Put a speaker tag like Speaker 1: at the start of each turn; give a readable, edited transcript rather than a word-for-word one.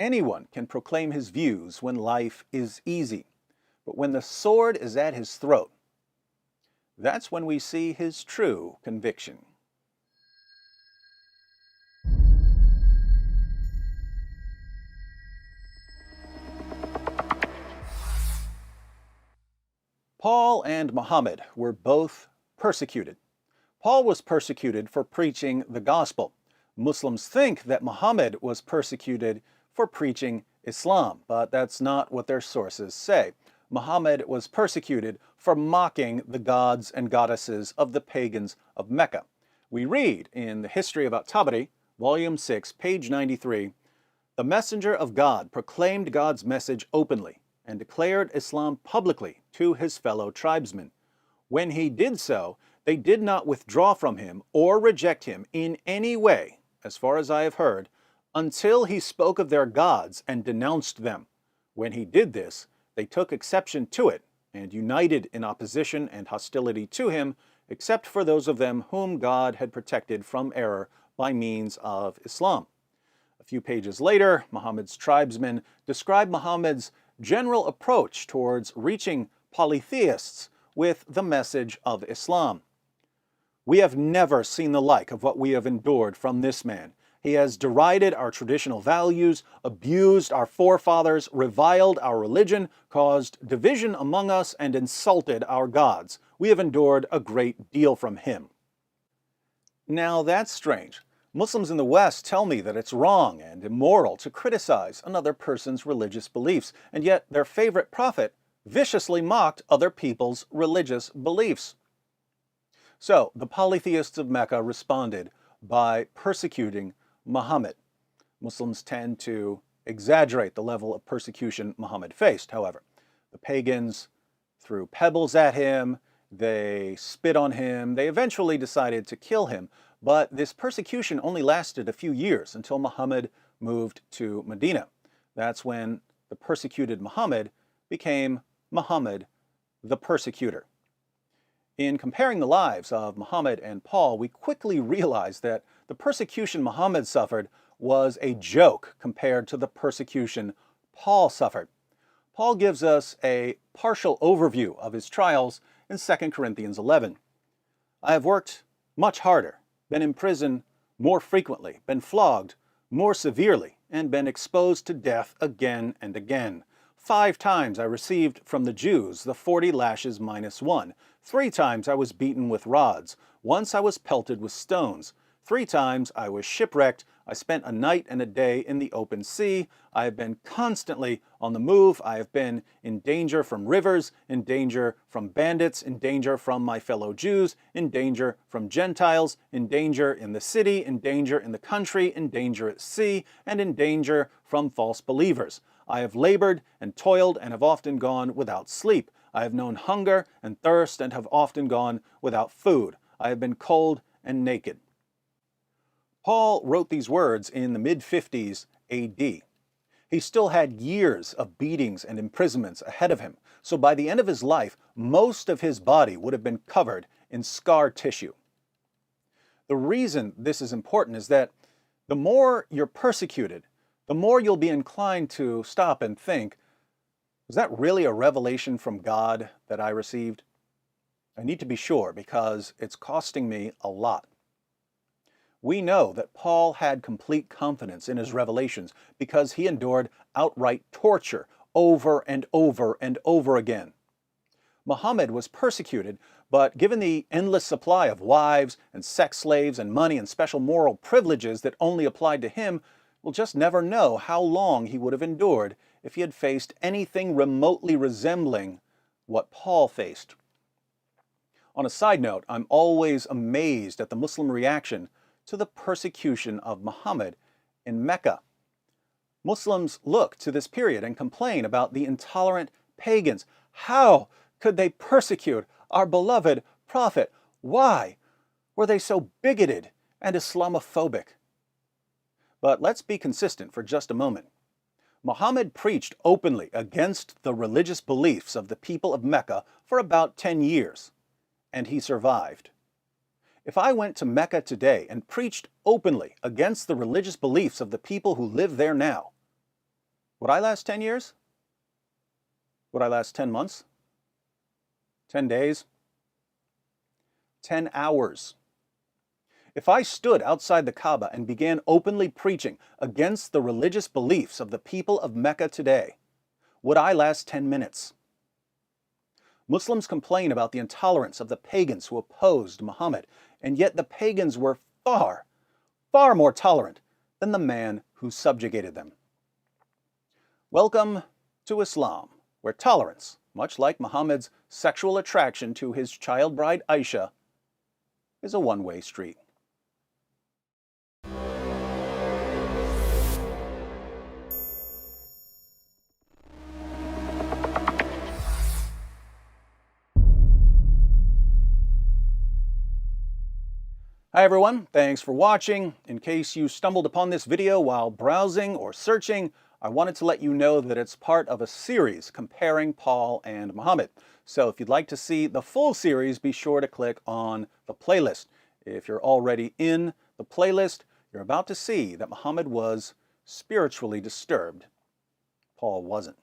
Speaker 1: Anyone can proclaim his views when life is easy, but when the sword is at his throat, that's when we see his true conviction. Paul and Muhammad were both persecuted. Paul was persecuted for preaching the gospel. Muslims think that Muhammad was persecuted for preaching Islam, but that's not what their sources say. Muhammad was persecuted for mocking the gods and goddesses of the pagans of Mecca. We read in the History of At-Tabari, Volume 6, page 93, "The messenger of God proclaimed God's message openly and declared Islam publicly to his fellow tribesmen. When he did so, they did not withdraw from him or reject him in any way, as far as I have heard, until he spoke of their gods and denounced them. When he did this, they took exception to it and united in opposition and hostility to him, except for those of them whom God had protected from error by means of Islam." A few pages later, Muhammad's tribesmen describe Muhammad's general approach towards reaching polytheists with the message of Islam. "We have never seen the like of what we have endured from this man. He has derided our traditional values, abused our forefathers, reviled our religion, caused division among us, and insulted our gods. We have endured a great deal from him." Now that's strange. Muslims in the West tell me that it's wrong and immoral to criticize another person's religious beliefs, and yet their favorite prophet viciously mocked other people's religious beliefs. So the polytheists of Mecca responded by persecuting Muhammad. Muslims tend to exaggerate the level of persecution Muhammad faced, however. The pagans threw pebbles at him, they spit on him, they eventually decided to kill him, but this persecution only lasted a few years until Muhammad moved to Medina. That's when the persecuted Muhammad became Muhammad the persecutor. In comparing the lives of Muhammad and Paul, we quickly realize that the persecution Muhammad suffered was a joke compared to the persecution Paul suffered. Paul gives us a partial overview of his trials in 2 Corinthians 11. "I have worked much harder, been in prison more frequently, been flogged more severely, and been exposed to death again and again. 5 times I received from the Jews the 40 lashes minus 1. 3 times I was beaten with rods. Once I was pelted with stones. 3 times I was shipwrecked. I spent a night and a day in the open sea. I have been constantly on the move. I have been in danger from rivers, in danger from bandits, in danger from my fellow Jews, in danger from Gentiles, in danger in the city, in danger in the country, in danger at sea, and in danger from false believers. I have labored and toiled and have often gone without sleep. I have known hunger and thirst and have often gone without food. I have been cold and naked." Paul wrote these words in the mid-50s AD. He still had years of beatings and imprisonments ahead of him, so by the end of his life, most of his body would have been covered in scar tissue. The reason this is important is that the more you're persecuted, the more you'll be inclined to stop and think, was that really a revelation from God that I received? I need to be sure because it's costing me a lot. We know that Paul had complete confidence in his revelations because he endured outright torture over and over and over again. Muhammad was persecuted, but given the endless supply of wives and sex slaves and money and special moral privileges that only applied to him, we'll just never know how long he would have endured if he had faced anything remotely resembling what Paul faced. On a side note, I'm always amazed at the Muslim reaction to the persecution of Muhammad in Mecca. Muslims look to this period and complain about the intolerant pagans. How could they persecute our beloved prophet? Why were they so bigoted and Islamophobic? But let's be consistent for just a moment. Muhammad preached openly against the religious beliefs of the people of Mecca for about 10 years, and he survived. If I went to Mecca today and preached openly against the religious beliefs of the people who live there now, Would I last 10 years? Would I last 10 months? 10 days? 10 hours? If I stood outside the Kaaba and began openly preaching against the religious beliefs of the people of Mecca today, would I last 10 minutes? Muslims complain about the intolerance of the pagans who opposed Muhammad, and yet the pagans were far, far more tolerant than the man who subjugated them. Welcome to Islam, where tolerance, much like Muhammad's sexual attraction to his child bride Aisha, is a one-way street. Hi everyone, thanks for watching. In case you stumbled upon this video while browsing or searching, I wanted to let you know that it's part of a series comparing Paul and Muhammad. So if you'd like to see the full series, be sure to click on the playlist. If you're already in the playlist, you're about to see that Muhammad was spiritually disturbed. Paul wasn't.